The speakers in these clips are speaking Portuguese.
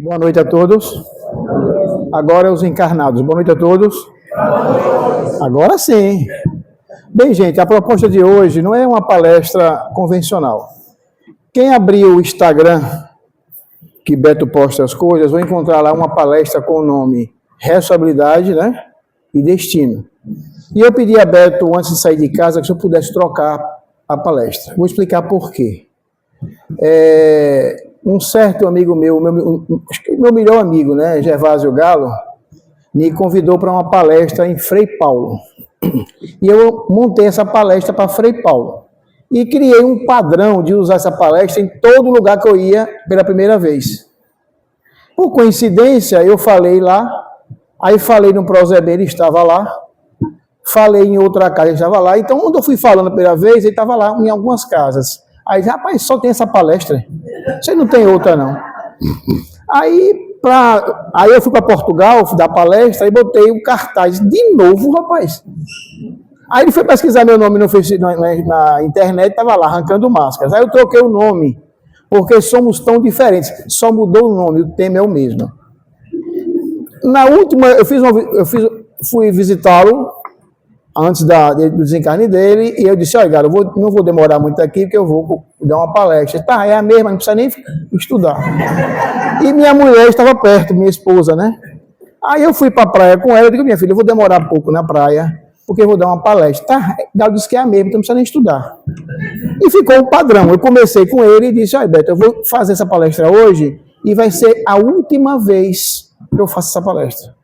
Boa noite a todos. Agora os encarnados. Boa noite a todos. Agora sim. Bem, gente, a proposta de hoje não é uma palestra convencional. Quem abrir o Instagram, que Beto posta as coisas, vai encontrar lá uma palestra com o nome Responsabilidade, né? E Destino. E eu pedi a Beto, antes de sair de casa, que se eu pudesse trocar a palestra. Vou explicar por quê. Um certo amigo meu, meu melhor amigo, né, Gervásio Galo, me convidou para uma palestra em Frei Paulo. E eu montei essa palestra para Frei Paulo. E criei um padrão de usar essa palestra em todo lugar que eu ia pela primeira vez. Por coincidência, eu falei lá, aí falei no Prozebem, ele estava lá, falei em outra casa, ele estava lá. Então, quando eu fui falando a primeira vez, ele estava lá em algumas casas. Aí, rapaz, só tem essa palestra. Você não tem outra, não. Aí eu fui para Portugal, fui dar palestra, e botei um cartaz de novo, rapaz. Aí ele foi pesquisar meu nome na internet, estava lá, arrancando máscaras. Aí eu troquei o nome, porque somos tão diferentes. Só mudou o nome, o tema é o mesmo. Na última, fui visitá-lo, antes do desencarne dele, e eu disse, olha, cara, não vou demorar muito aqui, porque eu vou dar uma palestra. Tá, é a mesma, não precisa nem estudar. E minha mulher estava perto, minha esposa, né? Aí eu fui para a praia com ela, eu digo, minha filha, eu vou demorar pouco na praia, porque eu vou dar uma palestra. Tá, ela disse que é a mesma, então não precisa nem estudar. E ficou um padrão. Eu comecei com ele e disse, olha, Beto, eu vou fazer essa palestra hoje, e vai ser a última vez que eu faço essa palestra.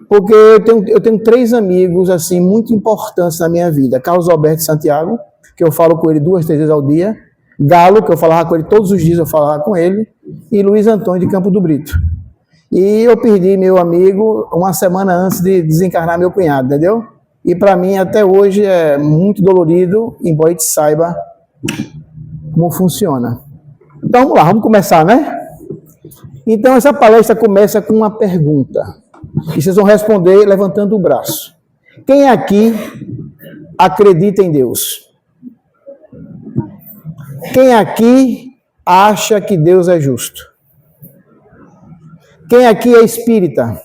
Porque eu tenho 3 amigos, assim, muito importantes na minha vida. Carlos Alberto de Santiago, que eu falo com ele 2, 3 vezes ao dia. Galo, que eu falava com ele todos os dias, eu falava com ele. E Luiz Antônio de Campo do Brito. E eu perdi meu amigo uma semana antes de desencarnar meu cunhado, entendeu? E para mim, até hoje, é muito dolorido, embora a gente saiba como funciona. Então, vamos lá, vamos começar, né? Então, essa palestra começa com uma pergunta. E vocês vão responder levantando o braço. Quem aqui acredita em Deus? Quem aqui acha que Deus é justo? Quem aqui é espírita?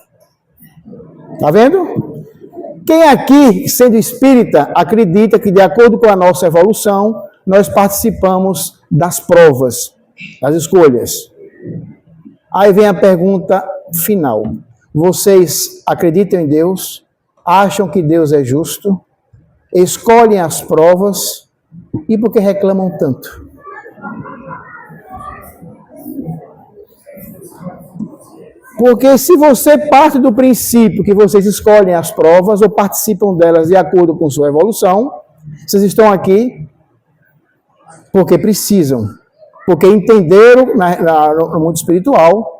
Tá vendo? Quem aqui, sendo espírita, acredita que, de acordo com a nossa evolução, nós participamos das provas, das escolhas? Aí vem a pergunta final. Vocês acreditam em Deus? Acham que Deus é justo? Escolhem as provas? E por que reclamam tanto? Porque se você parte do princípio que vocês escolhem as provas ou participam delas de acordo com sua evolução, vocês estão aqui porque precisam. Porque entenderam no mundo espiritual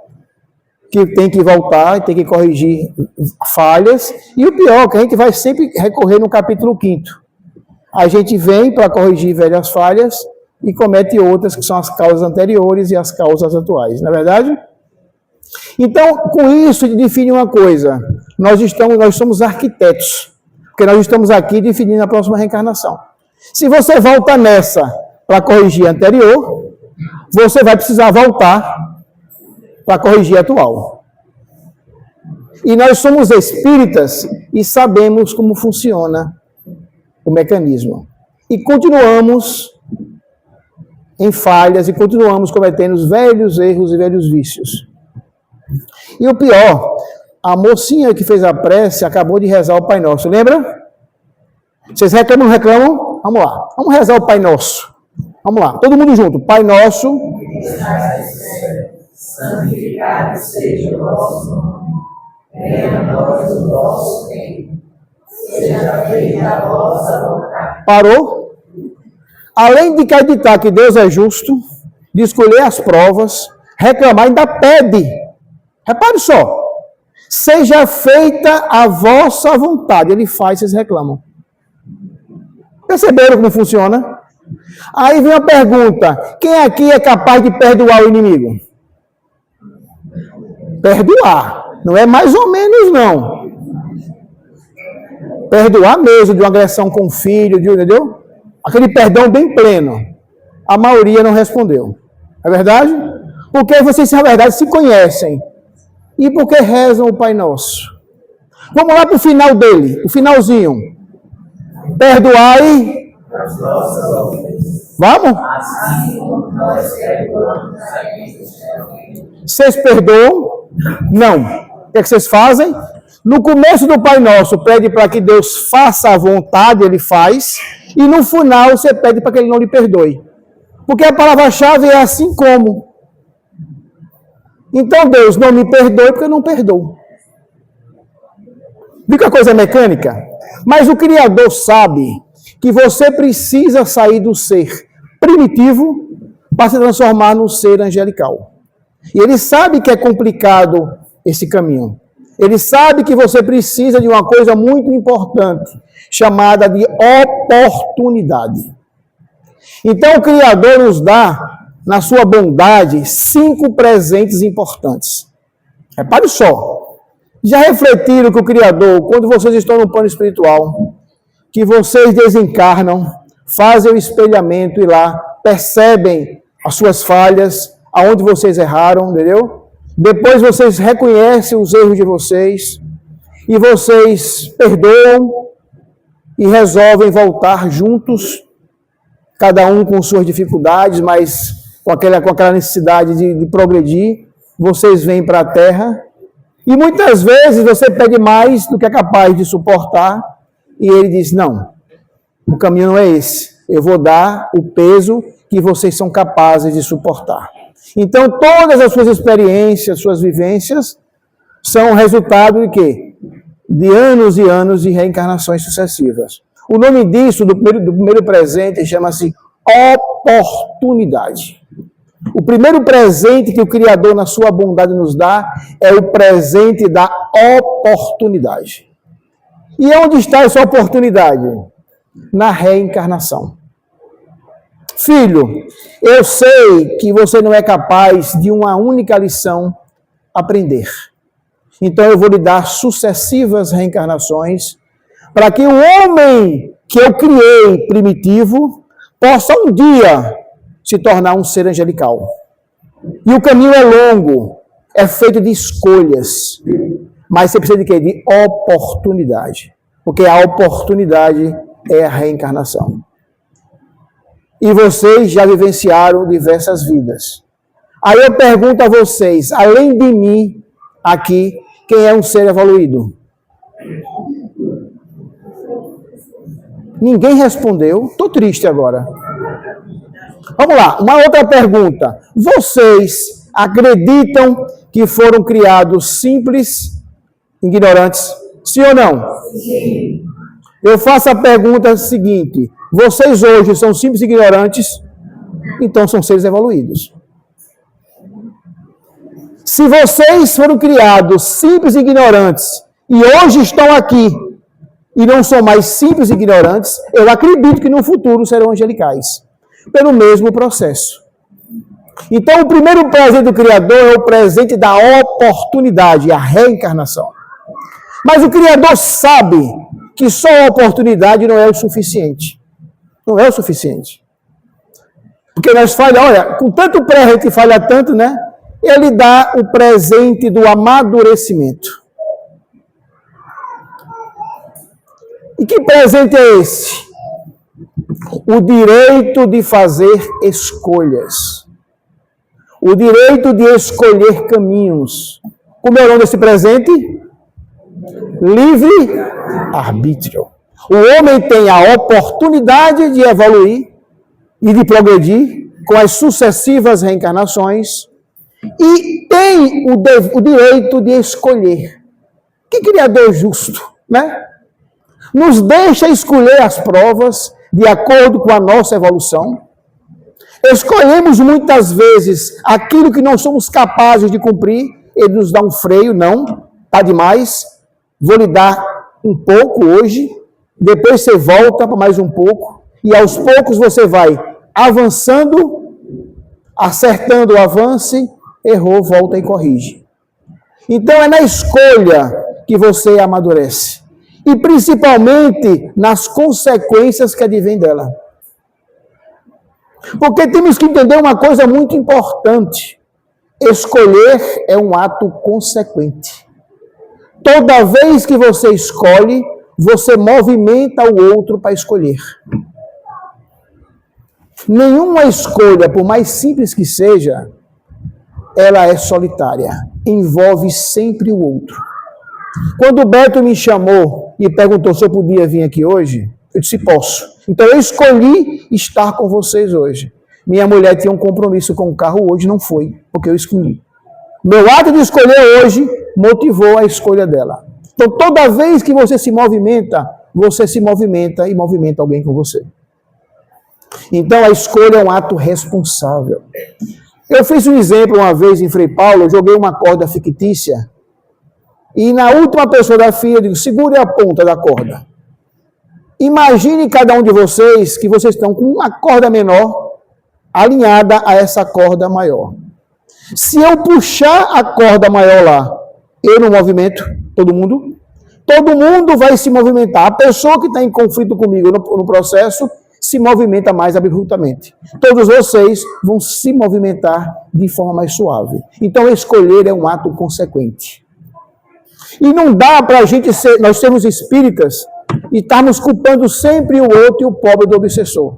que tem que voltar, tem que corrigir falhas, e o pior, que a gente vai sempre recorrer no capítulo 5º. A gente vem para corrigir velhas falhas e comete outras que são as causas anteriores e as causas atuais, não é verdade? Então, com isso, a gente define uma coisa, nós somos arquitetos, porque nós estamos aqui definindo a próxima reencarnação. Se você volta nessa para corrigir a anterior, você vai precisar voltar para corrigir a atual. E nós somos espíritas e sabemos como funciona o mecanismo. E continuamos em falhas e continuamos cometendo os velhos erros e velhos vícios. E o pior, a mocinha que fez a prece acabou de rezar o Pai Nosso, lembra? Vocês reclamam, não reclamam? Vamos lá, vamos rezar o Pai Nosso. Vamos lá, todo mundo junto. Pai Nosso, santificado seja o vosso nome, venha a nós o vosso reino, seja feita a vossa vontade. Parou? Além de acreditar que Deus é justo, de escolher as provas, reclamar, ainda pede. Repare só. Seja feita a vossa vontade. Ele faz, vocês reclamam. Perceberam como funciona? Aí vem a pergunta. Quem aqui é capaz de perdoar o inimigo? Perdoar. Não é mais ou menos, não. Perdoar mesmo de uma agressão com o filho, entendeu? Aquele perdão bem pleno. A maioria não respondeu. É verdade? Porque vocês, na verdade, se conhecem. E porque rezam o Pai Nosso. Vamos lá para o final dele, o finalzinho. Perdoai. Vamos? Vocês perdoam? Não. O que é que vocês fazem? No começo do Pai Nosso, pede para que Deus faça a vontade, ele faz. E no final, você pede para que ele não lhe perdoe. Porque a palavra-chave é assim como. Então, Deus não me perdoe porque eu não perdoo. Viu que a coisa é mecânica? Mas o Criador sabe que você precisa sair do ser primitivo para se transformar num ser angelical. E ele sabe que é complicado esse caminho. Ele sabe que você precisa de uma coisa muito importante, chamada de oportunidade. Então o Criador nos dá, na sua bondade, 5 presentes importantes. Repare só. Já refletiram que o Criador, quando vocês estão no plano espiritual, que vocês desencarnam, fazem o espelhamento e lá percebem as suas falhas, aonde vocês erraram, entendeu? Depois vocês reconhecem os erros de vocês e vocês perdoam e resolvem voltar juntos, cada um com suas dificuldades, mas com aquela necessidade de progredir. Vocês vêm para a Terra e muitas vezes você pede mais do que é capaz de suportar e ele diz, não, o caminho não é esse. Eu vou dar o peso que vocês são capazes de suportar. Então, todas as suas experiências, suas vivências, são resultado de quê? De anos e anos de reencarnações sucessivas. O nome disso, do primeiro presente, chama-se oportunidade. O primeiro presente que o Criador, na sua bondade, nos dá é o presente da oportunidade. E onde está essa oportunidade? Na reencarnação. Filho, eu sei que você não é capaz de uma única lição aprender. Então eu vou lhe dar sucessivas reencarnações para que o homem que eu criei primitivo possa um dia se tornar um ser angelical. E o caminho é longo, é feito de escolhas. Mas você precisa de quê? De oportunidade. Porque a oportunidade é a reencarnação. E vocês já vivenciaram diversas vidas. Aí eu pergunto a vocês, além de mim, aqui, quem é um ser evoluído? Ninguém respondeu. Estou triste agora. Vamos lá, uma outra pergunta. Vocês acreditam que foram criados simples, ignorantes? Sim ou não? Sim. Eu faço a pergunta seguinte. Vocês hoje são simples e ignorantes? Então são seres evoluídos. Se vocês foram criados simples e ignorantes e hoje estão aqui e não são mais simples e ignorantes, eu acredito que no futuro serão angelicais. Pelo mesmo processo. Então, o primeiro presente do Criador é o presente da oportunidade, a reencarnação. Mas o Criador sabe que só a oportunidade não é o suficiente. Não é o suficiente. Porque nós falhamos, olha, com tanto pré a gente falha tanto, né? Ele dá o presente do amadurecimento. E que presente é esse? O direito de fazer escolhas. O direito de escolher caminhos. Como é o nome desse presente? Livre-arbítrio. O homem tem a oportunidade de evoluir e de progredir com as sucessivas reencarnações e tem o direito de escolher. Que Criador justo, né? Nos deixa escolher as provas de acordo com a nossa evolução. Escolhemos muitas vezes aquilo que não somos capazes de cumprir, ele nos dá um freio, não, está demais, vou lhe dar um pouco hoje, depois você volta para mais um pouco, e aos poucos você vai avançando, acertando o avance, errou, volta e corrige. Então é na escolha que você amadurece. E principalmente nas consequências que advêm dela. Porque temos que entender uma coisa muito importante. Escolher é um ato consequente. Toda vez que você escolhe, você movimenta o outro para escolher. Nenhuma escolha, por mais simples que seja, ela é solitária. Envolve sempre o outro. Quando o Beto me chamou e perguntou se eu podia vir aqui hoje, eu disse, posso. Então eu escolhi estar com vocês hoje. Minha mulher tinha um compromisso com o carro hoje, não foi, porque eu escolhi. Meu ato de escolher hoje motivou a escolha dela. Então, toda vez que você se movimenta e movimenta alguém com você. Então, a escolha é um ato responsável. Eu fiz um exemplo uma vez em Frei Paulo, eu joguei uma corda fictícia e na última pessoa da fila eu digo, segure a ponta da corda. Imagine cada um de vocês que vocês estão com uma corda menor alinhada a essa corda maior. Se eu puxar a corda maior lá, eu não movimento todo mundo? Todo mundo vai se movimentar. A pessoa que está em conflito comigo no processo se movimenta mais abruptamente. Todos vocês vão se movimentar de forma mais suave. Então, escolher é um ato consequente. E não dá para a gente ser, nós sermos espíritas e estarmos culpando sempre o outro e o pobre do obsessor.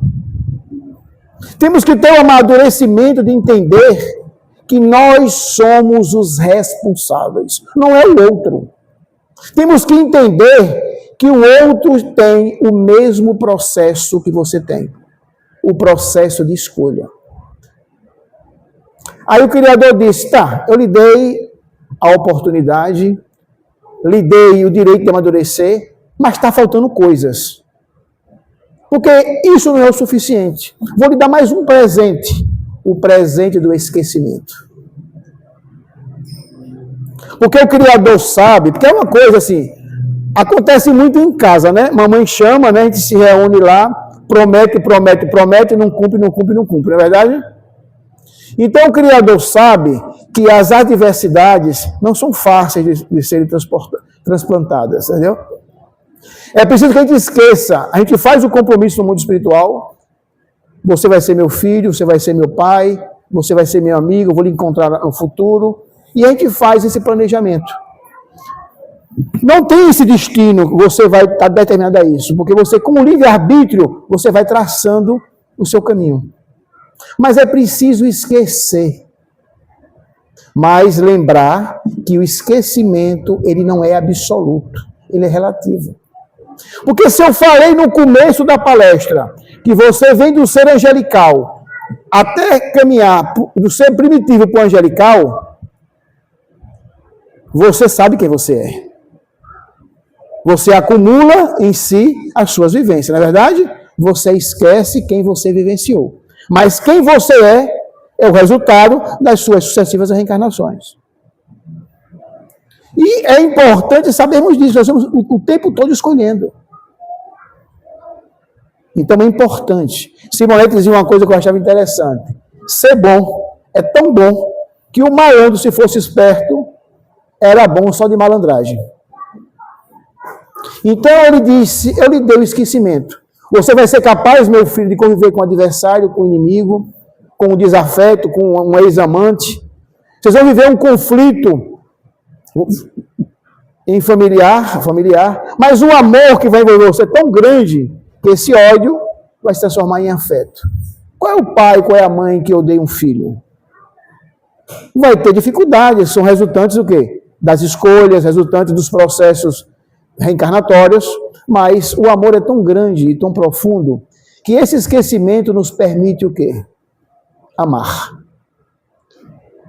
Temos que ter o amadurecimento de entender que nós somos os responsáveis, não é o outro. Temos que entender que o outro tem o mesmo processo que você tem, o processo de escolha. Aí o Criador disse, tá, eu lhe dei a oportunidade, lhe dei o direito de amadurecer, mas está faltando coisas. Porque isso não é o suficiente. Vou lhe dar mais um presente. O presente do esquecimento. Porque o Criador sabe, porque é uma coisa assim, acontece muito em casa, né? Mamãe chama, né? A gente se reúne lá, promete, não cumpre, não é verdade? Então o Criador sabe que as adversidades não são fáceis de serem transplantadas, entendeu? É preciso que a gente esqueça, a gente faz o compromisso no mundo espiritual, você vai ser meu filho, você vai ser meu pai, você vai ser meu amigo, eu vou lhe encontrar no futuro, e a gente faz esse planejamento. Não tem esse destino que você vai estar determinado a isso, porque você, como livre-arbítrio, você vai traçando o seu caminho. Mas é preciso esquecer. Mas lembrar que o esquecimento, ele não é absoluto, ele é relativo. Porque se eu falei no começo da palestra que você vem do ser angelical até caminhar do ser primitivo para o angelical, você sabe quem você é. Você acumula em si as suas vivências, não é verdade? Você esquece quem você vivenciou. Mas quem você é o resultado das suas sucessivas reencarnações. E é importante sabermos disso, nós estamos o tempo todo escolhendo. Então é importante. Simonete dizia uma coisa que eu achava interessante. Ser bom é tão bom que o malandro, se fosse esperto, era bom só de malandragem. Então ele disse, eu lhe dei o esquecimento. Você vai ser capaz, meu filho, de conviver com o adversário, com o inimigo, com o desafeto, com um ex-amante. Vocês vão viver um conflito em familiar, mas o amor que vai envolver você é tão grande que esse ódio vai se transformar em afeto. Qual é o pai, qual é a mãe que odeia um filho? Vai ter dificuldades, são resultantes do quê? Das escolhas, resultantes dos processos reencarnatórios, mas o amor é tão grande e tão profundo que esse esquecimento nos permite o quê? Amar.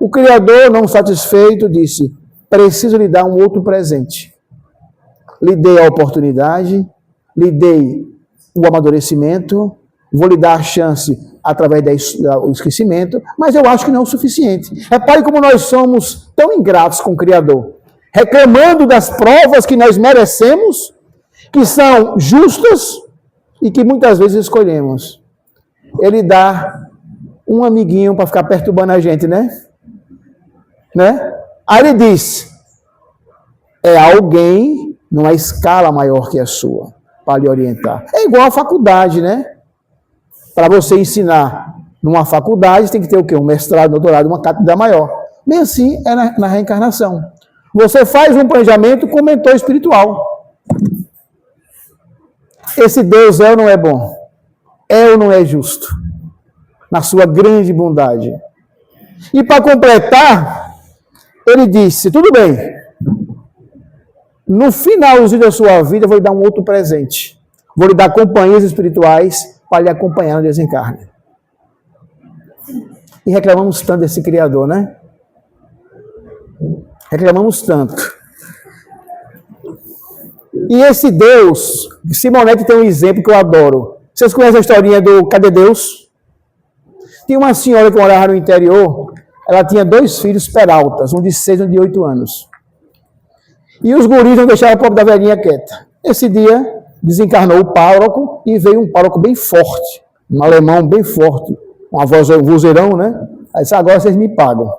O Criador, não satisfeito, disse, preciso lhe dar um outro presente. Lhe dei a oportunidade, lhe dei o amadurecimento, vou lhe dar a chance através do esquecimento, mas eu acho que não é o suficiente. Repare como nós somos tão ingratos com o Criador, reclamando das provas que nós merecemos, que são justas e que muitas vezes escolhemos. Ele dá um amiguinho para ficar perturbando a gente, né? Aí ele diz, é alguém numa escala maior que a sua, para lhe orientar. É igual a faculdade, né? Para você ensinar numa faculdade, tem que ter o quê? Um mestrado, um doutorado, uma cátedra maior. Bem assim é na reencarnação. Você faz um planejamento com o mentor espiritual. Esse Deus é ou não é bom? É ou não é justo? Na sua grande bondade. E para completar, ele disse, tudo bem, no finalzinho da sua vida eu vou lhe dar um outro presente. Vou lhe dar companhias espirituais para lhe acompanhar no desencarne. E reclamamos tanto desse Criador, né? Reclamamos tanto. E esse Deus, Simonetti tem um exemplo que eu adoro. Vocês conhecem a historinha do Cadê Deus? Tinha uma senhora que morava no interior, ela tinha 2 filhos peraltas, um de 6 e um de 8 anos. E os guris não deixavam a pobre da velhinha quieta. Esse dia, desencarnou o pároco e veio um pároco bem forte, um alemão bem forte, um vozeirão, né? Aí disse, agora vocês me pagam.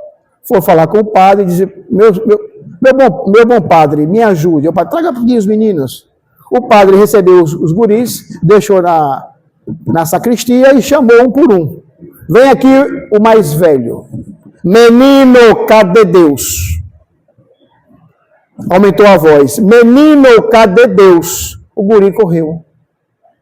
Foi falar com o padre e disse, meu bom padre, me ajude. Eu, traga aqui os meninos. O padre recebeu os guris, deixou na sacristia e chamou um por um. Vem aqui o mais velho. Menino, cadê Deus? Aumentou a voz. Menino, cadê Deus? O guri correu.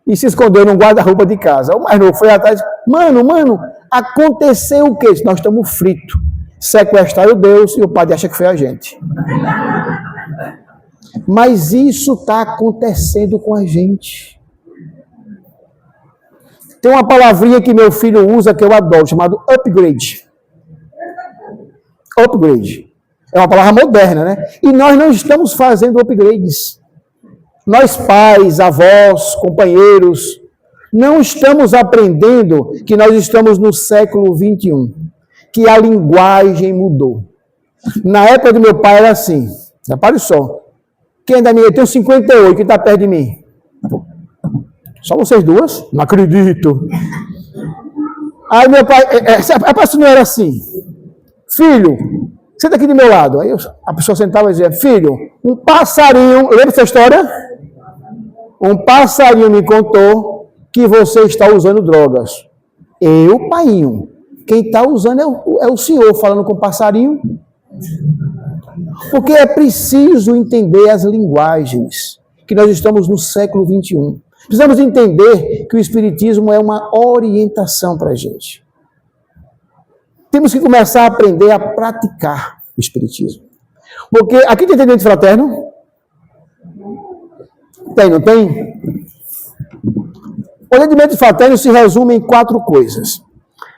E se escondeu num guarda-roupa de casa. O mais novo foi atrás. Mano, aconteceu o quê? Nós estamos fritos. Sequestraram Deus e o padre acha que foi a gente. Mas isso está acontecendo com a gente. Tem uma palavrinha que meu filho usa que eu adoro, chamado upgrade. Upgrade. É uma palavra moderna, né? E nós não estamos fazendo upgrades. Nós pais, avós, companheiros, não estamos aprendendo que nós estamos no século XXI, que a linguagem mudou. Na época do meu pai era assim, repare só, quem é da minha, eu tenho 58, quem está perto de mim? Só vocês duas? Não acredito. Aí meu pai, a pessoa não era assim, filho, senta aqui do meu lado. Aí a pessoa sentava e dizia, filho, um passarinho, lembra dessa história? Um passarinho me contou que você está usando drogas. Eu, painho, quem está usando é o senhor falando com o passarinho. Porque é preciso entender as linguagens, que nós estamos no século XXI. Precisamos entender que o Espiritismo é uma orientação para a gente. Temos que começar a aprender a praticar o Espiritismo. Porque aqui tem entendimento fraterno? Tem, não tem? O entendimento fraterno se resume em 4 coisas.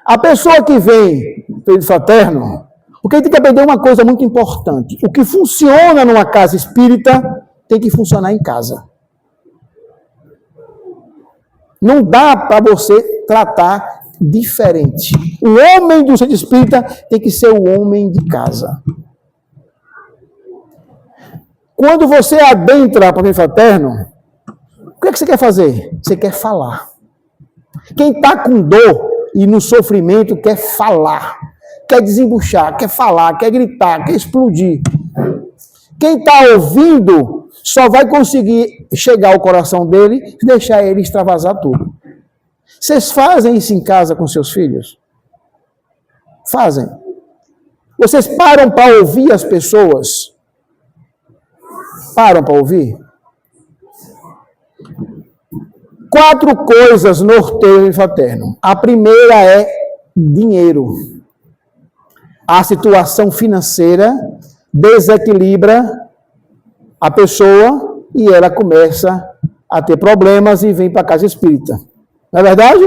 A pessoa que vem do fraterno, porque tem que aprender uma coisa muito importante. O que funciona numa casa espírita tem que funcionar em casa. Não dá para você tratar diferente. O homem do centro espírita tem que ser o homem de casa. Quando você adentra para o fraterno, o que é que você quer fazer? Você quer falar. Quem está com dor e no sofrimento quer falar, quer desembuchar, quer falar, quer gritar, quer explodir. Quem está ouvindo só vai conseguir chegar ao coração dele e deixar ele extravasar tudo. Vocês fazem isso em casa com seus filhos? Fazem. Vocês param para ouvir as pessoas? Param para ouvir? 4 coisas norteiam o fraterno. A primeira é dinheiro. A situação financeira desequilibra a pessoa e ela começa a ter problemas e vem para a casa espírita. Não é verdade?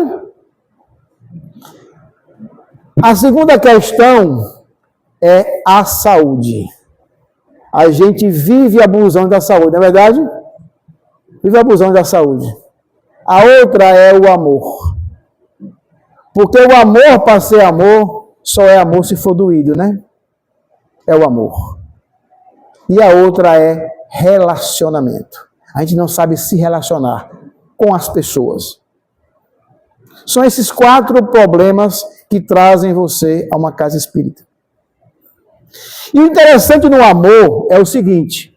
A segunda questão é a saúde. A gente vive abusando da saúde, não é verdade? Vive abusando da saúde. A outra é o amor. Porque o amor, para ser amor, só é amor se for doído, né? É o amor. E a outra é relacionamento. A gente não sabe se relacionar com as pessoas. São esses 4 problemas que trazem você a uma casa espírita. E o interessante no amor é o seguinte,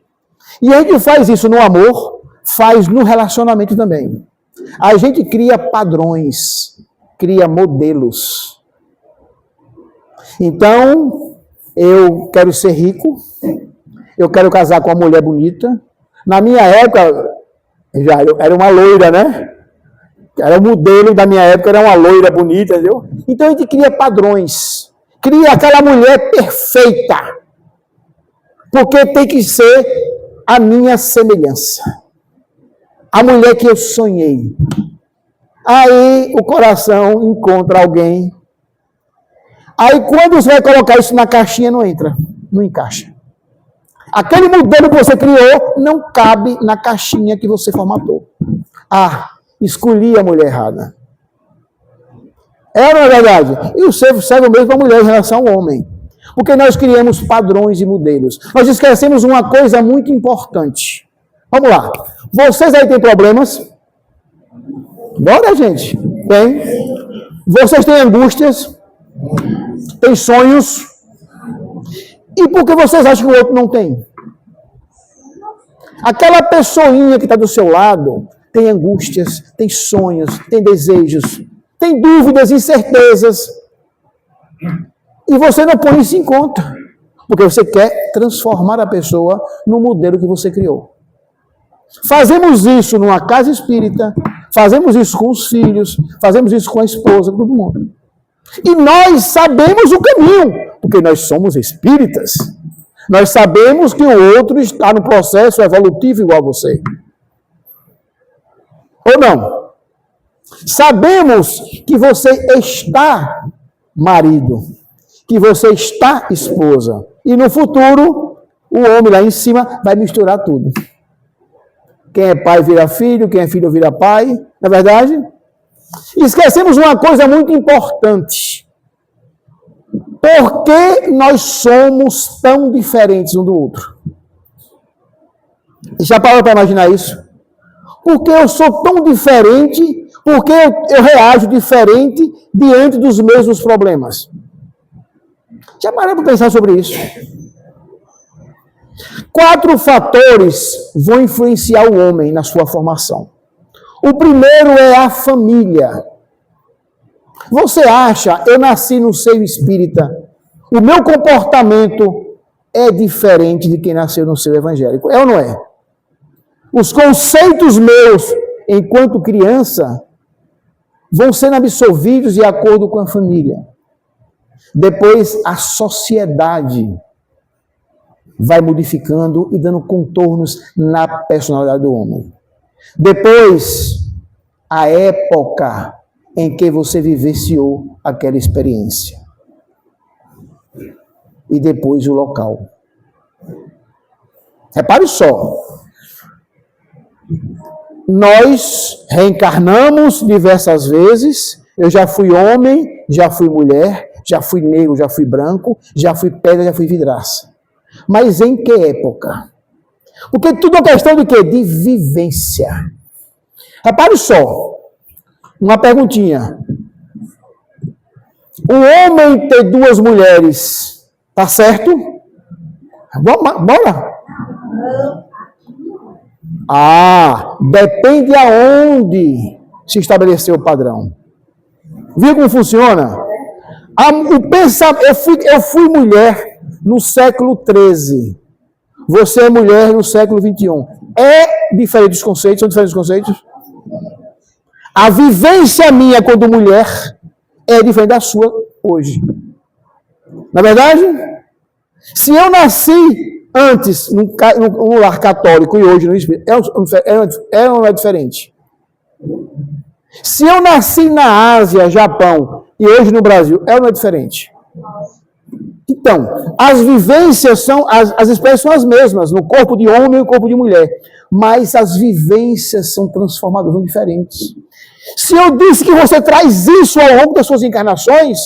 e a gente faz isso no amor, faz no relacionamento também. A gente cria padrões, cria modelos. Então, eu quero ser rico, eu quero casar com uma mulher bonita. Na minha época, já era uma loira, né? Era o modelo da minha época, era uma loira bonita, entendeu? Então a gente cria padrões, cria aquela mulher perfeita, porque tem que ser a minha semelhança, a mulher que eu sonhei. Aí o coração encontra alguém. Aí quando você vai colocar isso na caixinha, não entra, não encaixa. Aquele modelo que você criou não cabe na caixinha que você formatou. Ah, escolhi a mulher errada. É, não é verdade? E o serve o mesmo para a mulher em relação ao homem. Porque nós criamos padrões e modelos. Nós esquecemos uma coisa muito importante. Vamos lá. Vocês aí têm problemas? Bora, gente. Tem. Vocês têm angústias? Tem sonhos? E por que vocês acham que o outro não tem? Aquela pessoinha que está do seu lado tem angústias, tem sonhos, tem desejos, tem dúvidas, incertezas. E você não põe isso em conta, porque você quer transformar a pessoa no modelo que você criou. Fazemos isso numa casa espírita, fazemos isso com os filhos, fazemos isso com a esposa, com todo mundo. E nós sabemos o caminho, porque nós somos espíritas. Nós sabemos que o outro está no processo evolutivo igual a você. Ou não? Sabemos que você está marido, que você está esposa. E no futuro, o homem lá em cima vai misturar tudo. Quem é pai vira filho, quem é filho vira pai. Não é verdade? Esquecemos uma coisa muito importante. Por que nós somos tão diferentes um do outro? Já parou para imaginar isso? Porque eu sou tão diferente, porque eu reajo diferente diante dos mesmos problemas. Já parou para pensar sobre isso? 4 fatores vão influenciar o homem na sua formação. O primeiro é a família. Você acha, eu nasci no seio espírita, o meu comportamento é diferente de quem nasceu no seio evangélico? É ou não é? Os conceitos meus, enquanto criança, vão sendo absorvidos de acordo com a família. Depois, a sociedade vai modificando e dando contornos na personalidade do homem. Depois, a época em que você vivenciou aquela experiência. E depois o local. Repare só. Nós reencarnamos diversas vezes. Eu já fui homem, já fui mulher, já fui negro, já fui branco, já fui pedra, já fui vidraça. Mas em que época? Porque tudo é questão de quê? De vivência. Repare só. Uma perguntinha. O homem ter 2 mulheres, tá certo? Bora? Depende aonde se estabeleceu o padrão. Viu como funciona? Eu fui mulher no século XIII. Você é mulher no século XXI. É diferente dos conceitos? São diferentes os conceitos? A vivência minha quando mulher é diferente da sua hoje. Na verdade, se eu nasci antes num lar católico e hoje no espírito, é ou não é diferente? Se eu nasci na Ásia, Japão e hoje no Brasil, é ou não é diferente? Então, as vivências as espécies são as mesmas, no corpo de homem e no corpo de mulher, mas as vivências são transformadas, são diferentes. Se eu disse que você traz isso ao longo das suas encarnações,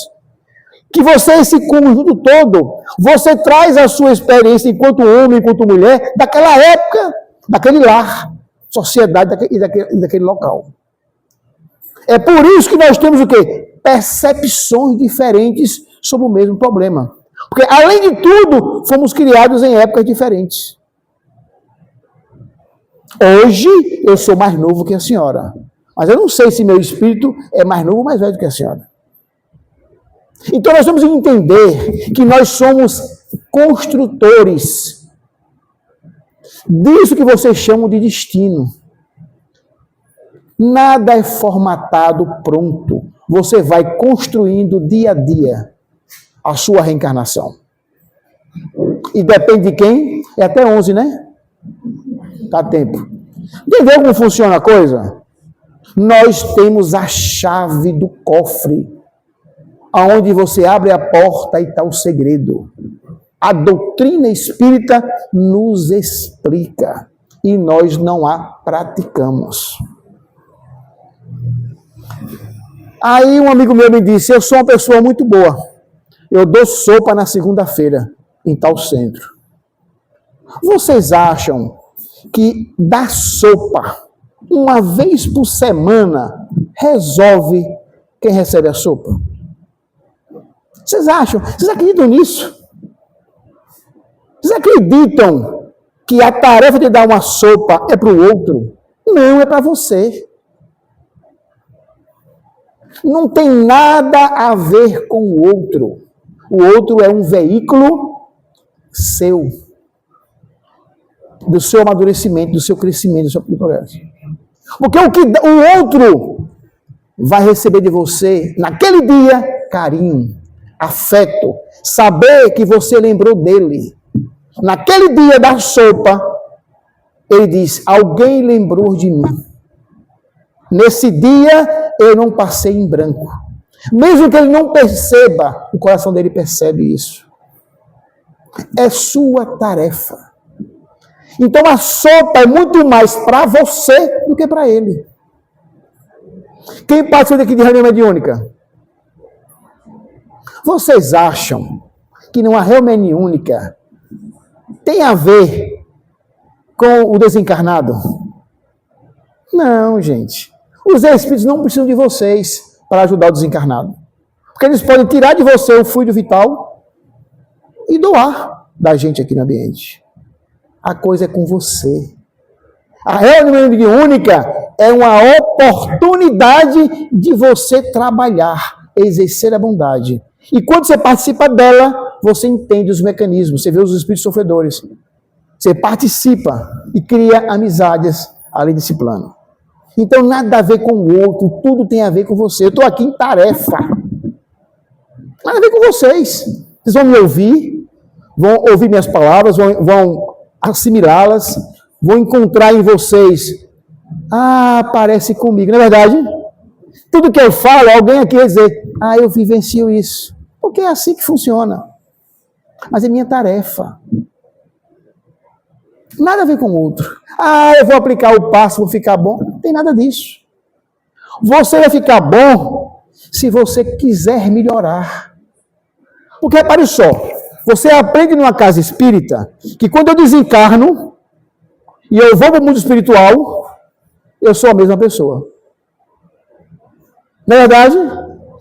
que você, esse conjunto todo, você traz a sua experiência enquanto homem, enquanto mulher, daquela época, daquele lar, sociedade e daquele local. É por isso que nós temos o quê? Percepções diferentes sobre o mesmo problema. Porque, além de tudo, fomos criados em épocas diferentes. Hoje, eu sou mais novo que a senhora. Mas eu não sei se meu espírito é mais novo ou mais velho que a senhora. Então, nós temos que entender que nós somos construtores disso que vocês chamam de destino. Nada é formatado pronto. Você vai construindo dia a dia a sua reencarnação. E depende de quem? É até 11, né? Dá tempo. Entendeu como funciona a coisa? Nós temos a chave do cofre, aonde você abre a porta e está o segredo. A doutrina espírita nos explica e nós não a praticamos. Aí um amigo meu me disse, eu sou uma pessoa muito boa, eu dou sopa na segunda-feira em tal centro. Vocês acham que dar sopa uma vez por semana resolve quem recebe a sopa? Vocês acham? Vocês acreditam nisso? Vocês acreditam que a tarefa de dar uma sopa é para o outro? Não, é para você. Não tem nada a ver com o outro. O outro é um veículo seu, do seu amadurecimento, do seu crescimento, do seu progresso. Porque o outro vai receber de você, naquele dia, carinho, afeto, saber que você lembrou dele. Naquele dia da sopa, ele diz, alguém lembrou de mim. Nesse dia, eu não passei em branco. Mesmo que ele não perceba, o coração dele percebe isso. É sua tarefa. Então a sopa é muito mais para você do que para ele. Quem participou aqui de reunião mediúnica? Vocês acham que numa reunião mediúnica tem a ver com o desencarnado? Não, gente. Os espíritos não precisam de vocês para ajudar o desencarnado. Porque eles podem tirar de você o fluido vital e doar da gente aqui no ambiente. A coisa é com você. A reunião mediúnica é uma oportunidade de você trabalhar, exercer a bondade. E quando você participa dela, você entende os mecanismos, você vê os espíritos sofredores. Você participa e cria amizades além desse plano. Então, nada a ver com o outro, tudo tem a ver com você. Eu estou aqui em tarefa. Nada a ver com vocês. Vocês vão me ouvir, vão ouvir minhas palavras, vão assimilá-las, vão encontrar em vocês. Ah, parece comigo. Não é verdade? Tudo que eu falo, alguém aqui vai dizer, ah, eu vivencio isso. Porque é assim que funciona. Mas é minha tarefa. Nada a ver com o outro. Ah, eu vou aplicar o passo, vou ficar bom. Não tem nada disso. Você vai ficar bom se você quiser melhorar. Porque repare só, você aprende numa casa espírita que quando eu desencarno e eu vou para o mundo espiritual, eu sou a mesma pessoa. Não é verdade?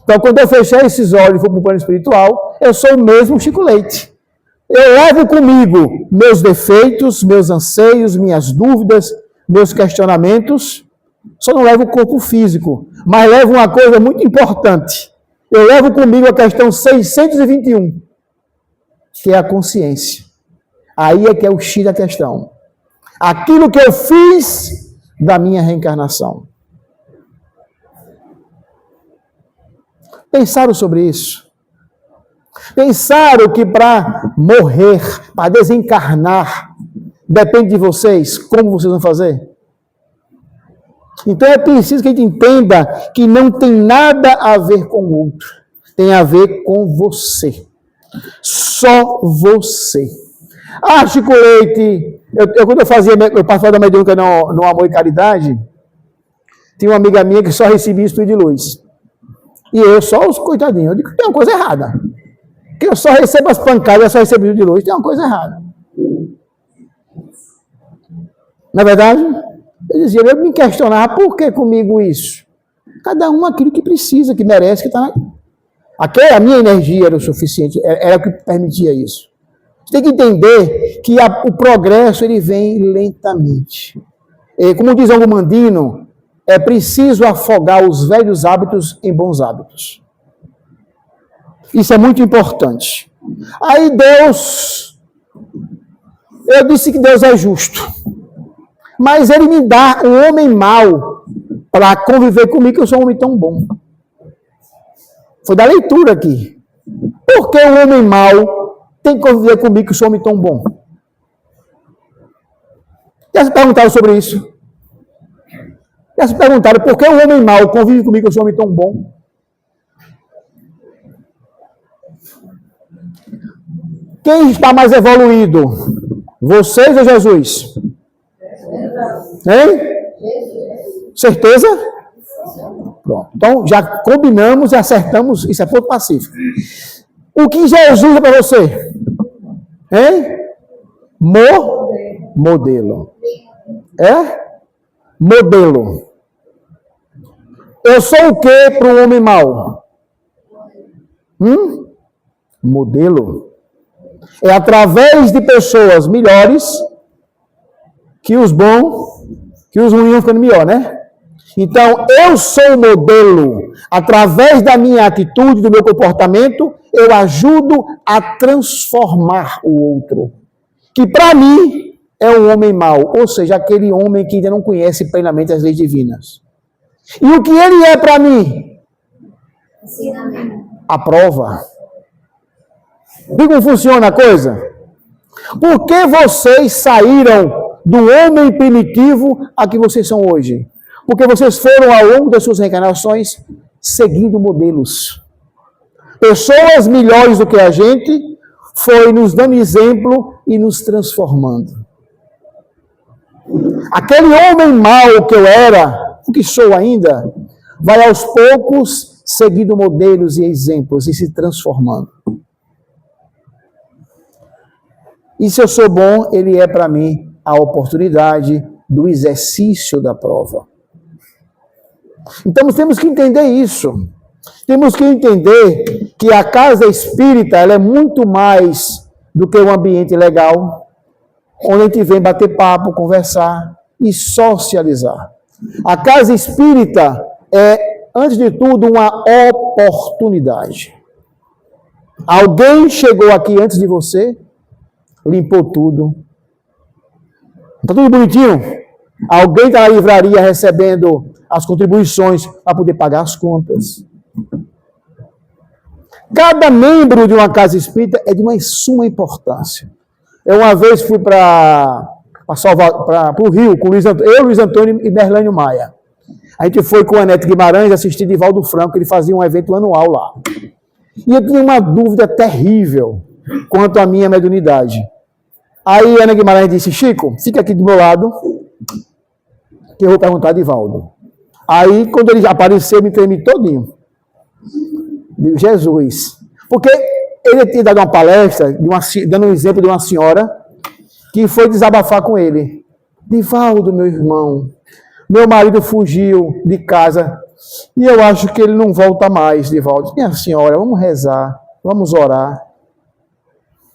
Então, quando eu fechar esses olhos e for para o plano espiritual, eu sou o mesmo Chico Leite. Eu levo comigo meus defeitos, meus anseios, minhas dúvidas, meus questionamentos. Só não levo o corpo físico, mas levo uma coisa muito importante. Eu levo comigo a questão 621, que é a consciência. Aí é que é o X da questão. Aquilo que eu fiz da minha reencarnação. Pensaram sobre isso? Pensaram que para morrer, para desencarnar, depende de vocês, como vocês vão fazer? Então é preciso que a gente entenda que não tem nada a ver com o outro, tem a ver com você. Só você. Ah, Chico Leite, quando eu participava da mediúnica no Amor e Caridade, tinha uma amiga minha que só recebia estudo de luz. E eu só os coitadinhos. Eu digo que tem uma coisa errada. Que eu só recebo as pancadas, eu só recebo estudo de luz, tem uma coisa errada. Na verdade, eu me questionava, por que comigo isso? Cada um aquilo que precisa, que merece, que está na... A minha energia era o suficiente, era o que permitia isso. Você tem que entender que o progresso ele vem lentamente. E, como diz Algo Mandino, é preciso afogar os velhos hábitos em bons hábitos. Isso é muito importante. Aí Deus, eu disse que Deus é justo, mas Ele me dá um homem mau para conviver comigo, que eu sou um homem tão bom. Foi da leitura aqui. Por que um homem mau tem que conviver comigo, que eu sou um homem tão bom? Já se perguntaram sobre isso? Já se perguntaram por que um homem mau convive comigo, que eu sou um homem tão bom? Quem está mais evoluído? Vocês ou Jesus? Hein? Certeza? Pronto. Então, já combinamos e acertamos. Isso é ponto pacífico. O que Jesus é para você? Hein? Modelo. É? Modelo. Eu sou o que para um homem mau? Modelo. É através de pessoas melhores que os bons, que os ruins vão ficando melhor, né? Então, eu sou o modelo. Através da minha atitude, do meu comportamento, eu ajudo a transformar o outro. Que para mim é um homem mau, ou seja, aquele homem que ainda não conhece plenamente as leis divinas. E o que ele é para mim? A prova. Viu como funciona a coisa? Por que vocês saíram do homem primitivo a que vocês são hoje? Porque vocês foram, ao longo das suas reencarnações, seguindo modelos. Pessoas melhores do que a gente foi nos dando exemplo e nos transformando. Aquele homem mau que eu era, o que sou ainda, vai aos poucos seguindo modelos e exemplos e se transformando. E se eu sou bom, ele é para mim a oportunidade do exercício da prova. Então, temos que entender isso. Temos que entender que a casa espírita ela é muito mais do que um ambiente legal, onde a gente vem bater papo, conversar e socializar. A casa espírita é, antes de tudo, uma oportunidade. Alguém chegou aqui antes de você, limpou tudo. Está tudo bonitinho? Alguém está na livraria recebendo as contribuições para poder pagar as contas. Cada membro de uma casa espírita é de uma suma importância. Eu uma vez fui para o Rio, com Luiz Antônio e Merlânio Maia. A gente foi com o Anete Guimarães assistir Divaldo Franco, ele fazia um evento anual lá. E eu tinha uma dúvida terrível quanto à minha mediunidade. Aí Ana Guimarães disse, Chico, fica aqui do meu lado, que eu vou perguntar a Divaldo. Aí, quando ele apareceu, eu me tremi todinho. Jesus. Porque ele tinha dado uma palestra, dando um exemplo de uma senhora, que foi desabafar com ele. Divaldo, meu irmão, meu marido fugiu de casa, e eu acho que ele não volta mais, Divaldo. Minha senhora, vamos rezar, vamos orar.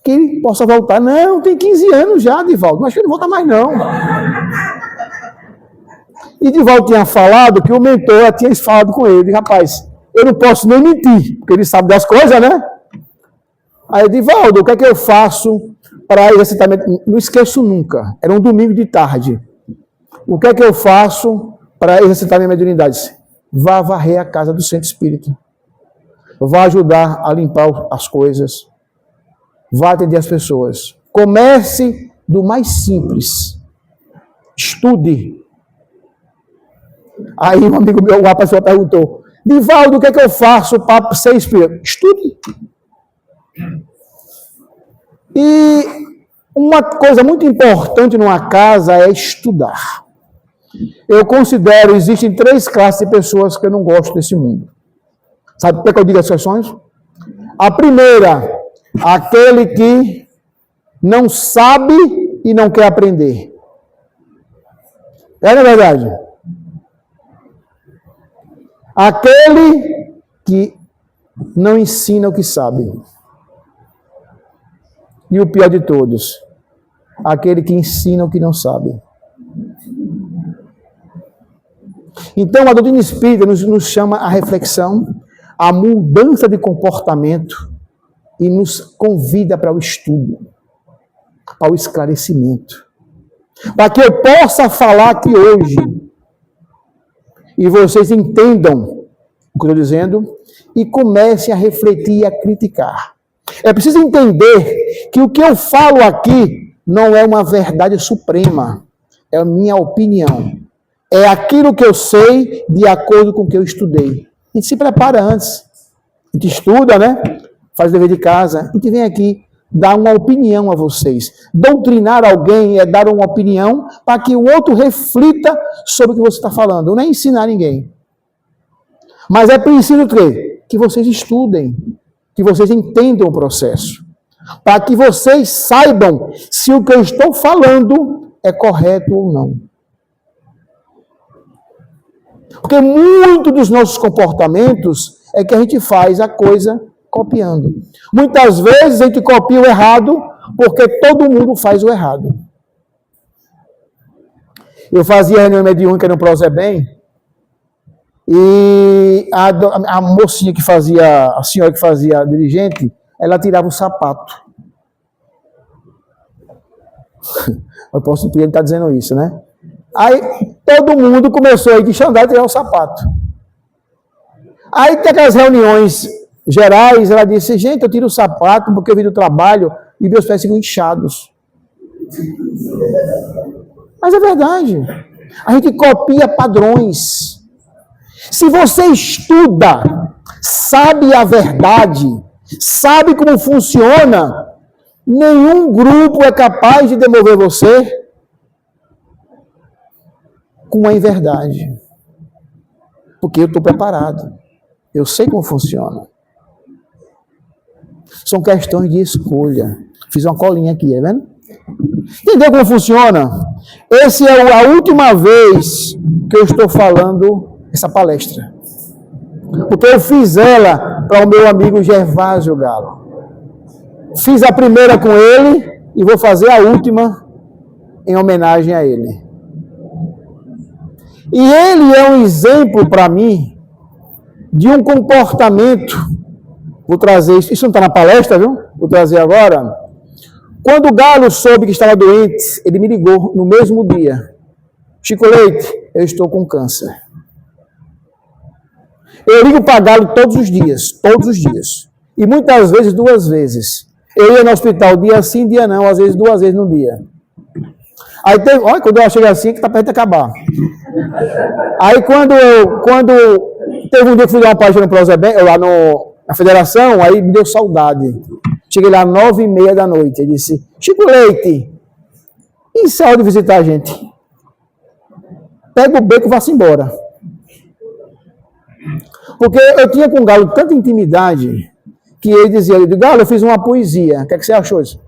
Que ele possa voltar. Não, tem 15 anos já, Divaldo, mas que ele não volta mais, não. E Divaldo tinha falado que o mentor tinha falado com ele, rapaz, eu não posso nem mentir, porque ele sabe das coisas, né? Aí, Divaldo, o que é que eu faço para exercitar? Não esqueço nunca, era um domingo de tarde. O que é que eu faço para exercitar minha mediunidade? Vá varrer a casa do centro espírita. Vá ajudar a limpar as coisas. Vá atender as pessoas. Comece do mais simples. Estude. Aí um amigo meu, uma pessoa perguntou, Divaldo, o que é que eu faço para ser espírita? Estude. E uma coisa muito importante numa casa é estudar. Eu considero, existem 3 classes de pessoas que eu não gosto desse mundo. Sabe por que eu digo as questões? A primeira, aquele que não sabe e não quer aprender. É, na verdade? Aquele que não ensina o que sabe. E o pior de todos, aquele que ensina o que não sabe. Então, a doutrina espírita nos chama a reflexão, a mudança de comportamento, e nos convida para o estudo, para o esclarecimento. Para que eu possa falar aqui hoje e vocês entendam o que eu estou dizendo e comecem a refletir e a criticar. É preciso entender que o que eu falo aqui não é uma verdade suprema, é a minha opinião. É aquilo que eu sei de acordo com o que eu estudei. A gente se prepara antes. A gente estuda, né? Faz o dever de casa. A gente vem aqui dar uma opinião a vocês. Doutrinar alguém é dar uma opinião para que o outro reflita sobre o que você está falando. Não é ensinar ninguém. Mas é preciso que vocês estudem, que vocês entendam o processo. Para que vocês saibam se o que eu estou falando é correto ou não. Porque muito dos nossos comportamentos é que a gente faz a coisa copiando. Muitas vezes a gente copia o errado porque todo mundo faz o errado. Eu fazia reunião mediúnica no Prozebem e a mocinha que fazia, a senhora que fazia a dirigente, ela tirava o sapato. Eu posso entender ele está dizendo isso, né? Aí todo mundo começou a ir de xandar e tirar o sapato. Aí tem aquelas reuniões gerais, ela disse, gente, eu tiro o sapato porque eu vim do trabalho e meus pés ficam inchados. Mas é verdade. A gente copia padrões. Se você estuda, sabe a verdade, sabe como funciona, nenhum grupo é capaz de demover você com a inverdade. Porque eu estou preparado. Eu sei como funciona. São questões de escolha. Fiz uma colinha aqui, tá vendo? Entendeu como funciona? Essa é a última vez que eu estou falando essa palestra. Porque eu fiz ela para o meu amigo Gervásio Galo. Fiz a primeira com ele e vou fazer a última em homenagem a ele. E ele é um exemplo para mim de um comportamento. Vou trazer isso. Isso não está na palestra, viu? Vou trazer agora. Quando o Galo soube que estava doente, ele me ligou no mesmo dia. Chico Leite, eu estou com câncer. Eu ligo para Galo todos os dias. E muitas vezes, 2 vezes. Eu ia no hospital dia sim, dia não, às vezes 2 vezes no dia. Aí teve, olha, quando eu cheguei assim, que está perto de acabar. Aí quando teve um dia que fui dar uma página no Prozebem, lá na federação, aí me deu saudade. Cheguei lá às 9h30 da noite. Ele disse, Chico Leite, ensaio de visitar a gente. Pega o beco e vá-se embora. Porque eu tinha com o Galo tanta intimidade que ele dizia, Galo, eu fiz uma poesia. O que é que você achou isso?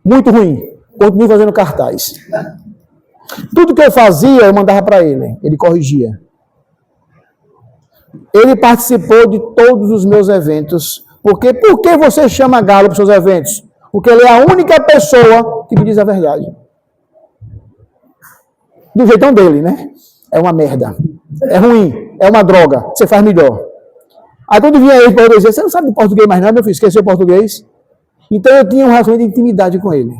Muito ruim. Continuo fazendo cartaz. Tudo que eu fazia, eu mandava para ele. Ele corrigia. Ele participou de todos os meus eventos. Por que você chama Galo para os seus eventos? Porque ele é a única pessoa que me diz a verdade. Do jeitão dele, né? É uma merda. É ruim. É uma droga. Você faz melhor. Aí quando vinha ele para eu dizer, você não sabe português mais não, meu filho? Esqueceu o português? Então eu tinha um relacionamento de intimidade com ele.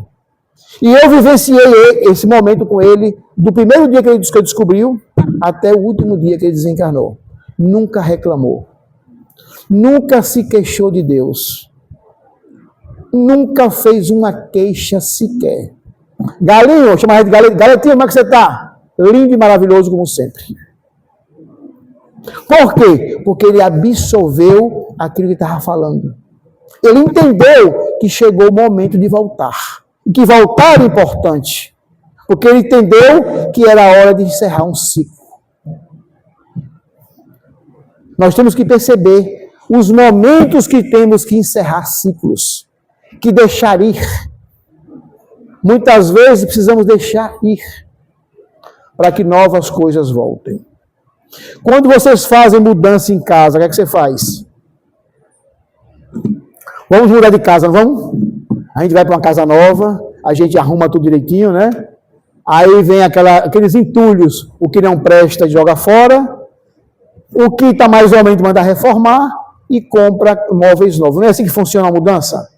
E eu vivenciei esse momento com ele, do primeiro dia que ele descobriu, até o último dia que ele desencarnou. Nunca reclamou. Nunca se queixou de Deus. Nunca fez uma queixa sequer. Galinho, eu chamava de Galetinho, como é que você está? Lindo e maravilhoso como sempre. Por quê? Porque ele absorveu aquilo que estava falando. Ele entendeu que chegou o momento de voltar. E que voltar era importante. Porque ele entendeu que era a hora de encerrar um ciclo. Nós temos que perceber os momentos que temos que encerrar ciclos. Que deixar ir. Muitas vezes precisamos deixar ir. Para que novas coisas voltem. Quando vocês fazem mudança em casa, o que é que você faz? Vamos mudar de casa, não vamos? A gente vai para uma casa nova, a gente arruma tudo direitinho, né? Aí vem aqueles entulhos, o que não presta joga fora, o que está mais ou menos manda reformar, e compra móveis novos. Não é assim que funciona a mudança?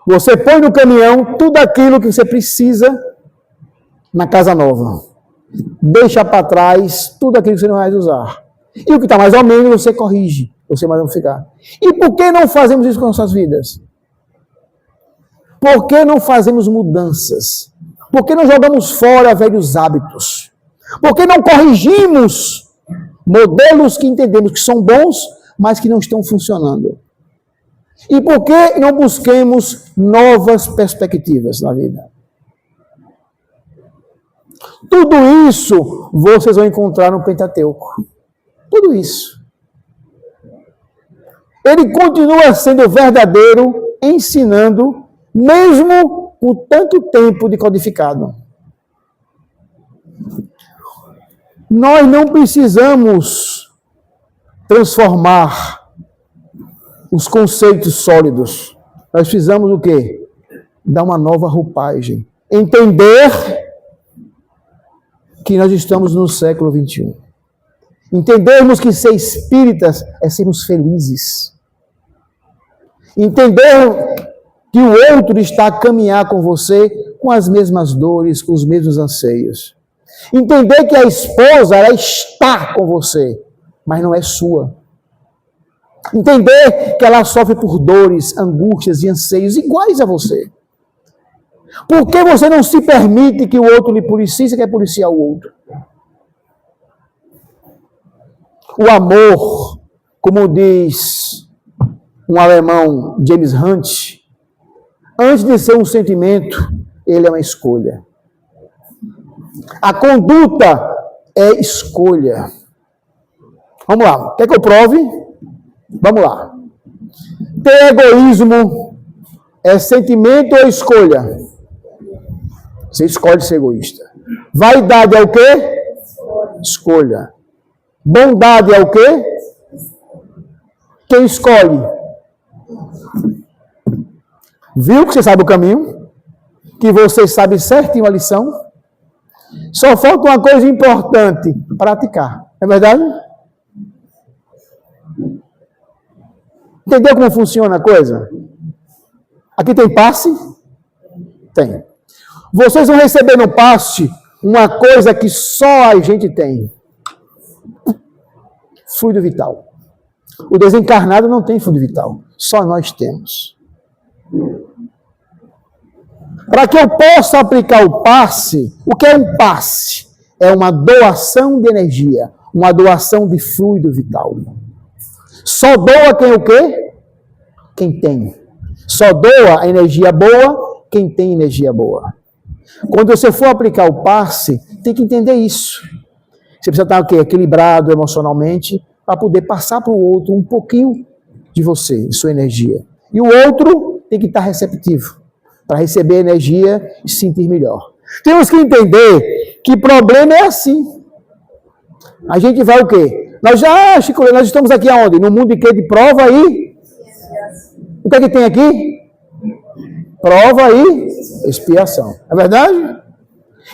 Você põe no caminhão tudo aquilo que você precisa na casa nova. Deixa para trás tudo aquilo que você não vai usar. E o que está mais ou menos, você corrige. Você vai ficar. E por que não fazemos isso com nossas vidas? Por que não fazemos mudanças? Por que não jogamos fora velhos hábitos? Por que não corrigimos modelos que entendemos que são bons, mas que não estão funcionando? E por que não busquemos novas perspectivas na vida? Tudo isso vocês vão encontrar no Pentateuco. Tudo isso. Ele continua sendo verdadeiro, ensinando, mesmo com tanto tempo de codificado. Nós não precisamos transformar os conceitos sólidos. Nós precisamos o quê? Dar uma nova roupagem. Entender que nós estamos no século XXI. Entendermos que ser espíritas é sermos felizes. Entender que o outro está a caminhar com você com as mesmas dores, com os mesmos anseios. Entender que a esposa, ela está com você, mas não é sua. Entender que ela sofre por dores, angústias e anseios iguais a você. Por que você não se permite que o outro lhe policie, você quer policiar o outro? O amor, como diz um alemão, James Hunt, antes de ser um sentimento, ele é uma escolha. A conduta é escolha. Vamos lá, quer que eu prove? Vamos lá. Ter egoísmo é sentimento ou escolha? Você escolhe ser egoísta. Vaidade é o quê? Escolha. Bondade é o quê? Quem escolhe? Viu que você sabe o caminho? Que você sabe certinho a lição? Só falta uma coisa importante: praticar. É verdade? Entendeu como funciona a coisa? Aqui tem passe? Tem. Vocês vão receber no passe uma coisa que só a gente tem. Fluido vital. O desencarnado não tem fluido vital. Só nós temos. Para que eu possa aplicar o passe, o que é um passe? É uma doação de energia, uma doação de fluido vital. Só doa quem o quê? Quem tem. Só doa a energia boa quem tem energia boa. Quando você for aplicar o passe, tem que entender isso. Você precisa estar o quê? Equilibrado emocionalmente para poder passar para o outro um pouquinho de você, de sua energia. E o outro tem que estar receptivo para receber energia e se sentir melhor. Temos que entender que problema é assim. A gente vai o quê? Chico, nós estamos aqui aonde? No mundo de quê? De prova e... O que é que tem aqui? Prova e expiação. É verdade?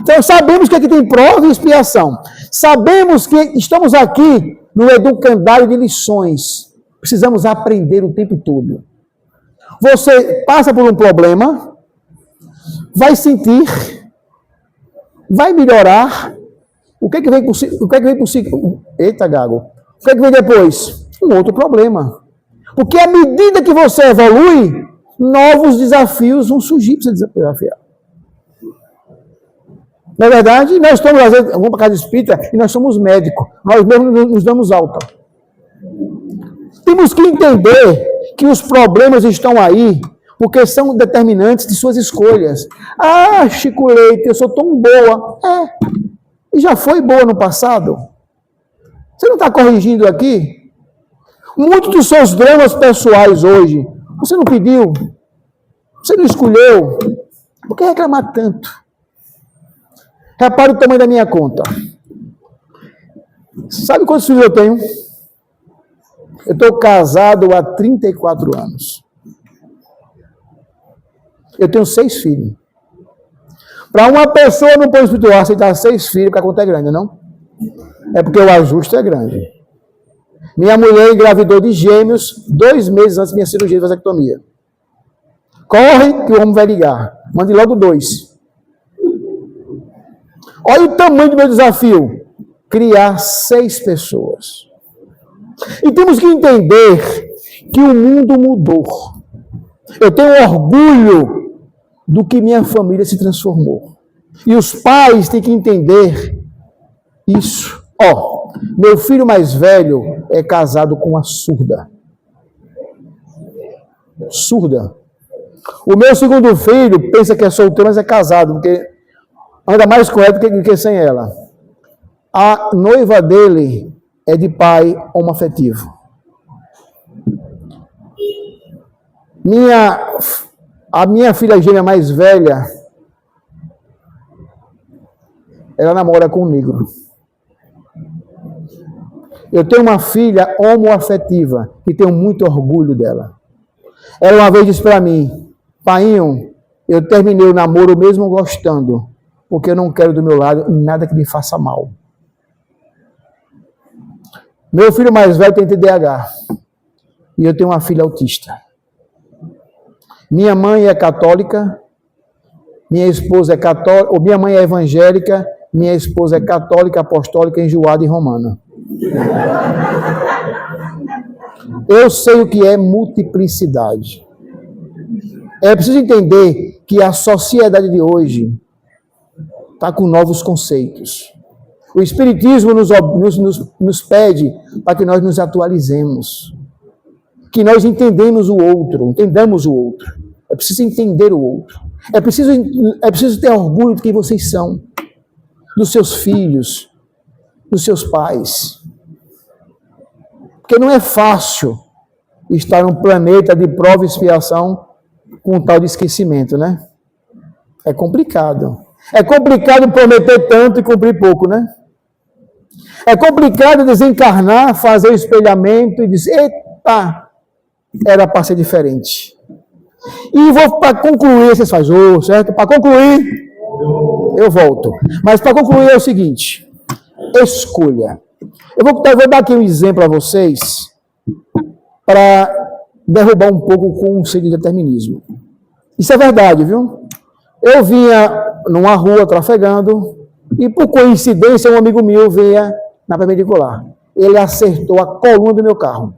Então sabemos que aqui tem prova e expiação. Sabemos que estamos aqui no educandário de lições. Precisamos aprender o tempo todo. Você passa por um problema, vai sentir, vai melhorar. O que é que vem por Eita, Gago. O que é que vem depois? Um outro problema. Porque à medida que você evolui, novos desafios vão surgir para você desafiar. Na verdade, nós estamos, às vezes, vamos para a casa espírita e nós somos médicos. Nós mesmos nos damos alta. Temos que entender que os problemas estão aí porque são determinantes de suas escolhas. Ah, Chico Leite, eu sou tão boa. E já foi boa no passado. Você não está corrigindo aqui? Muitos dos seus dramas pessoais hoje, você não pediu, você não escolheu. Por que reclamar tanto? Repare o tamanho da minha conta. Sabe quantos filhos eu tenho? Eu estou casado há 34 anos. Eu tenho 6 filhos. Para uma pessoa no plano espiritual aceitar 6 filhos, que a conta é grande, não? É porque o ajuste é grande. Minha mulher engravidou de gêmeos 2 meses antes da minha cirurgia de vasectomia. Corre que o homem vai ligar. Mande logo 2. Olha o tamanho do meu desafio. Criar 6 pessoas. E temos que entender que o mundo mudou. Eu tenho orgulho do que minha família se transformou. E os pais têm que entender isso. Meu filho mais velho é casado com uma surda. Surda. O meu segundo filho pensa que é solteiro, mas é casado, porque anda mais com ela do que sem ela. A noiva dele é de pai homoafetivo. A minha filha gêmea mais velha, ela namora com um negro. Eu tenho uma filha homoafetiva e tenho muito orgulho dela. Ela uma vez disse para mim: Painho, eu terminei o namoro mesmo gostando, porque eu não quero do meu lado nada que me faça mal. Meu filho mais velho tem TDAH e eu tenho uma filha autista. Minha mãe é católica, minha esposa é católica, ou minha mãe é evangélica, minha esposa é católica, apostólica, enjoada e romana. Eu sei o que é multiplicidade. É preciso entender que a sociedade de hoje está com novos conceitos. O Espiritismo nos pede para que nós nos atualizemos, que nós entendamos o outro. É preciso entender o outro. É preciso ter orgulho de quem vocês são, dos seus filhos, dos seus pais. Porque não é fácil estar num planeta de prova e expiação com um tal de esquecimento, né? É complicado. É complicado prometer tanto e cumprir pouco, né? É complicado desencarnar, fazer o espelhamento e dizer: eita, era para ser diferente. E para concluir, vocês fazem, certo? Para concluir, eu volto. Mas para concluir é o seguinte: escolha. Eu vou dar aqui um exemplo a vocês para derrubar um pouco o conceito de determinismo. Isso é verdade, viu? Eu vinha numa rua trafegando e, por coincidência, um amigo meu vinha na perpendicular. Ele acertou a coluna do meu carro.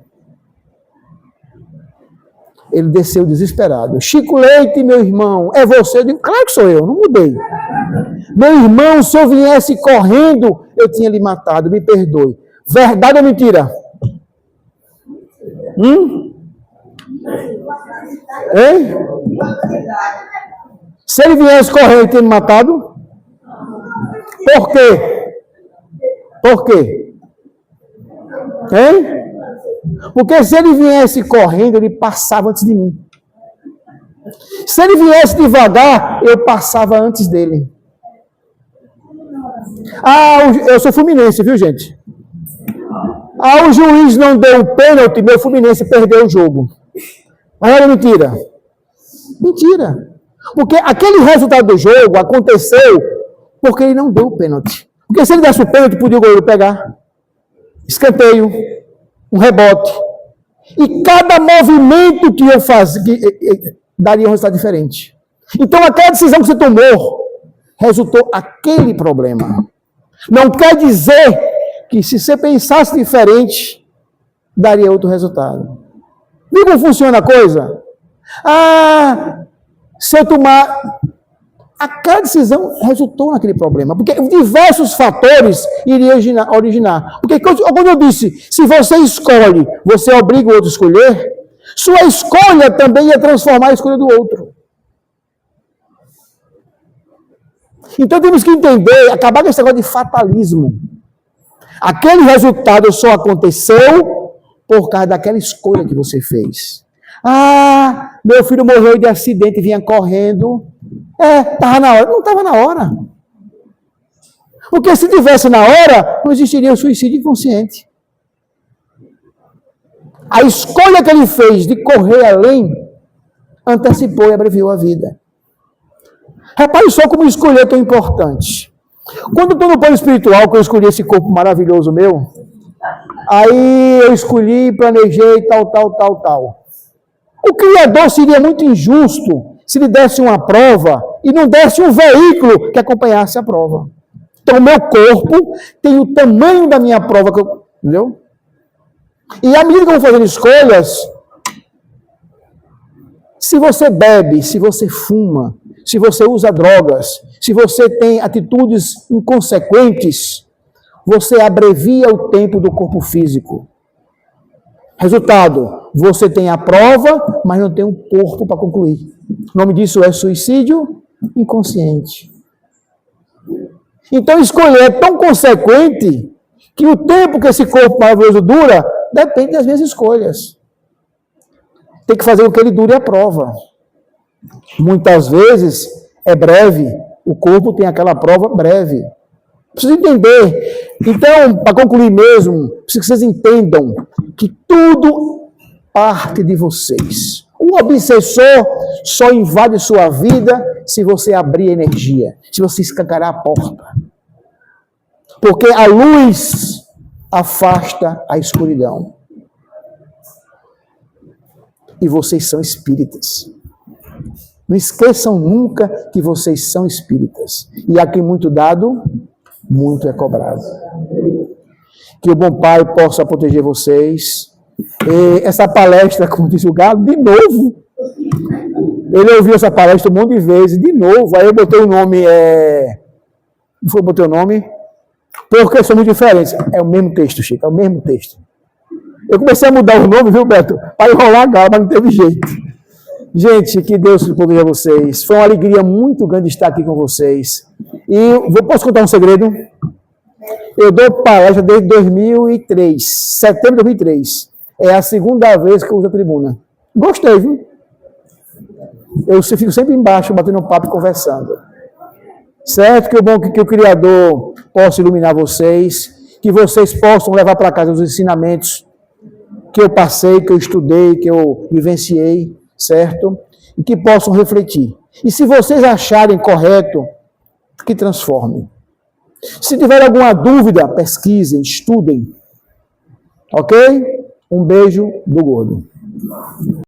Ele desceu desesperado. Chico Leite, meu irmão, é você? Eu digo: claro que sou eu, não mudei. Meu irmão, se eu viesse correndo, eu tinha lhe matado, me perdoe. Verdade ou mentira? Hein? Se ele viesse correndo, ele tinha me matado? Por quê? Por quê? Hein? Porque se ele viesse correndo, ele passava antes de mim. Se ele viesse devagar, eu passava antes dele. Eu sou fluminense, viu, gente? O juiz não deu o pênalti, meu Fluminense perdeu o jogo. Mas era mentira. Mentira. Porque aquele resultado do jogo aconteceu porque ele não deu o pênalti. Porque se ele desse o pênalti, podia o goleiro pegar. Escanteio, um rebote. E cada movimento que eu fazia daria um resultado diferente. Então, aquela decisão que você tomou resultou aquele problema. Não quer dizer que se você pensasse diferente, daria outro resultado. Viu como funciona a coisa? Se eu tomar... Aquela decisão resultou naquele problema, porque diversos fatores iriam originar. Porque quando eu disse, se você escolhe, você obriga o outro a escolher, sua escolha também ia transformar a escolha do outro. Então temos que entender, acabar com esse negócio de fatalismo. Aquele resultado só aconteceu por causa daquela escolha que você fez. Meu filho morreu de acidente e vinha correndo. Estava na hora. Não estava na hora. Porque se tivesse na hora, não existiria o suicídio inconsciente. A escolha que ele fez de correr além, antecipou e abreviou a vida. Repare só como escolher é tão importante. Quando estou no plano espiritual, que eu escolhi esse corpo maravilhoso meu, Aí eu escolhi, planejei, tal. O Criador seria muito injusto se lhe desse uma prova e não desse um veículo que acompanhasse a prova. Então, o meu corpo tem o tamanho da minha prova, entendeu? E à medida que eu vou fazendo escolhas, se você bebe, se você fuma, se você usa drogas, se você tem atitudes inconsequentes, você abrevia o tempo do corpo físico. Resultado, você tem a prova, mas não tem um corpo para concluir. O nome disso é suicídio inconsciente. Então, escolher é tão consequente que o tempo que esse corpo maravilhoso dura depende das minhas escolhas. Tem que fazer com que ele dure a prova. Muitas vezes é breve, o corpo tem aquela prova breve. Precisa entender. Então, para concluir mesmo, preciso que vocês entendam que tudo parte de vocês. O obsessor só invade sua vida se você abrir energia, se você escancarar a porta. Porque a luz afasta a escuridão. E vocês são espíritas. Não esqueçam nunca que vocês são espíritas. E a quem muito dado, muito é cobrado. Que o bom Pai possa proteger vocês. E essa palestra, como disse o Galo, de novo. Ele ouviu essa palestra um monte de vezes, de novo. Aí eu botei o nome, não foi botei o nome? Porque são muito diferentes. É o mesmo texto, Chico, é o mesmo texto. Eu comecei a mudar o nome, viu, Beto? Para enrolar a Galo, mas não teve jeito. Gente, que Deus proteja vocês. Foi uma alegria muito grande estar aqui com vocês. E posso contar um segredo? Eu dou palestra desde 2003, setembro de 2003. É a segunda vez que eu uso a tribuna. Gostei, viu? Eu fico sempre embaixo, batendo um papo e conversando. Certo? Que é bom que o Criador possa iluminar vocês, que vocês possam levar para casa os ensinamentos que eu passei, que eu estudei, que eu vivenciei, certo? E que possam refletir. E se vocês acharem correto, que transformem. Se tiver alguma dúvida, pesquisem, estudem. Ok? Um beijo do Gordo.